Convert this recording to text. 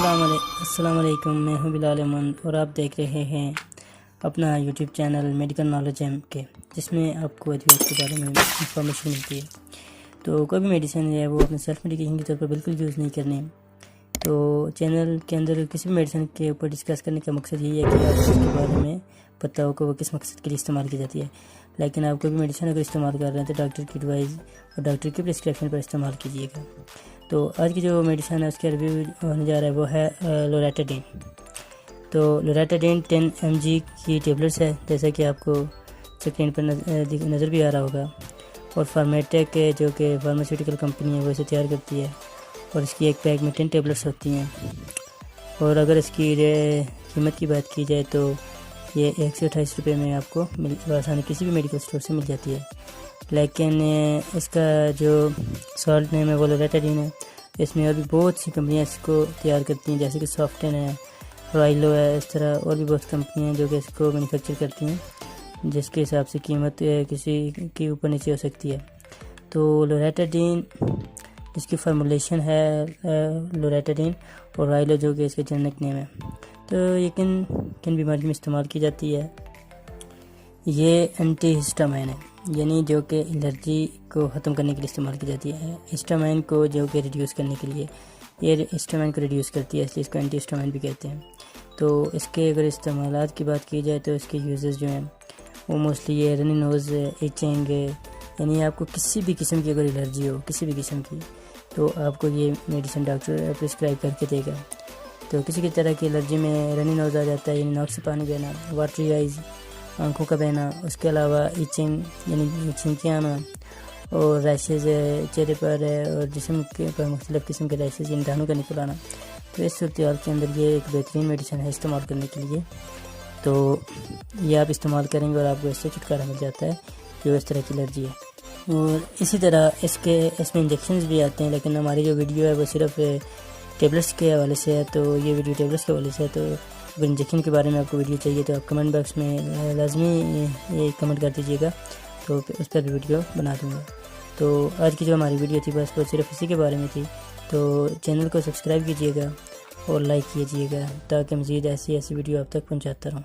السلام علیکم، میں ہوں بلال احمد اور آپ دیکھ رہے ہیں اپنا YouTube channel medical knowledge M K, جس میں آپ کو ادویات کے بارے میں انفارمیشن ملتی ہے۔ تو کوئی بھی میڈیسن ہے وہ اپنے سیلف میڈیکیشن کے طور پر بالکل یوز نہیں کرنی۔ تو چینل کے اندر کسی بھی میڈیسن کے اوپر ڈسکس کرنے کا مقصد یہی ہے کہ آپ کو اس کے بارے میں پتہ ہو کہ وہ کس مقصد کے لیے استعمال کی جاتی ہے۔ لیکن آپ کوئی بھی میڈیسن اگر استعمال کر رہے ہیں تو ڈاکٹر کی ایڈوائز اور ڈاکٹر کی پرسکرپشن پر استعمال کیجیے گا۔ تو آج کی جو میڈیسن ہے اس کا ریویو ہونے جا رہا ہے وہ ہے لوریٹاڈین۔ تو لوریٹاڈین 10 mg کی ٹیبلٹس ہے، جیسا کہ آپ کو سکرین پر نظر بھی آ رہا ہوگا، اور فارمیٹیک جو کہ فارماسیوٹیکل کمپنی ہے وہ اسے تیار کرتی ہے، اور اس کی ایک پیک میں 10 ٹیبلٹس ہوتی ہیں، اور اگر اس کی قیمت کی بات کی جائے تو یہ 128 روپے میں آپ کو آسانی کسی بھی میڈیکل اسٹور سے مل جاتی ہے۔ لیکن اس کا جو سالٹ نیم ہے وہ لوریٹاڈین ہے۔ اس میں اور بھی بہت سی کمپنیاں اس کو تیار کرتی ہیں، جیسے کہ سافٹن ہے، رائلو ہے، اس طرح اور بھی بہت کمپنیاں ہیں جو کہ اس کو مینوفیکچر کرتی ہیں، جس کے حساب سے قیمت کسی کی اوپر نیچے ہو سکتی ہے۔ تو لوریٹاڈین جس کی فارمولیشن ہے لوریٹاڈین، اور رائلو جو کہ اس کا جنرک نیم ہے، تو یہ کن بیماری میں استعمال کی جاتی ہے؟ یہ اینٹی ہسٹامائن ہے، یعنی جو کہ الرجی کو ختم کرنے کے لیے استعمال کی جاتی ہے۔ ہسٹامائن کو جو کہ ریڈیوس کرنے کے لیے، یہ ہسٹامائن کو ریڈیوس کرتی ہے، اس لیے اس کو اینٹی ہسٹامائن بھی کہتے ہیں۔ تو اس کے اگر استعمالات کی بات کی جائے تو اس کے یوزز جو ہیں وہ موسٹلی یہ رنی نوز، ایچنگ، یعنی آپ کو کسی بھی قسم کی اگر الرجی ہو، کسی بھی قسم کی، تو آپ کو یہ میڈیسن ڈاکٹر پرسکرائب کر کے دے گا۔ تو کسی کی طرح کی الرجی میں رنی نوز آ جاتا ہے، یعنی ناک سے پانی بہنا، واٹری آئیز، آنکھوں کا بہنا، اس کے علاوہ ایچنگ یعنی چھینکیاں آنا، اور ریشز چہرے پر اور جسم کے پر مختلف قسم کے ریشز یعنی دانوں کا نکل آنا، تو اس صورتحال کے اندر یہ ایک بہترین میڈیسن ہے استعمال کرنے کے لیے۔ تو یہ آپ استعمال کریں گے اور آپ کو اس سے چھٹکارا مل جاتا ہے جو اس طرح کی الرجی ہے۔ اور اسی طرح اس میں انجیکشنز بھی آتے ہیں، لیکن ہماری جو ویڈیو ہے وہ صرف ٹیبلٹس کے حوالے سے ہے، تو یہ ویڈیو ٹیبلٹس کے حوالے سے ہے۔ تو اگر انجیکشن کے بارے میں آپ کو ویڈیو چاہیے تو آپ کمنٹ باکس میں لازمی یہ کمنٹ کر دیجیے گا، تو اس پر بھی ویڈیو بنا دوں گا۔ تو آج کی جو ہماری ویڈیو تھی بس وہ صرف اسی کے بارے میں تھی۔ تو چینل کو سبسکرائب کیجیے گا اور لائک کیجیے گا تاکہ مزید ایسی ویڈیو آپ تک پہنچاتا رہوں۔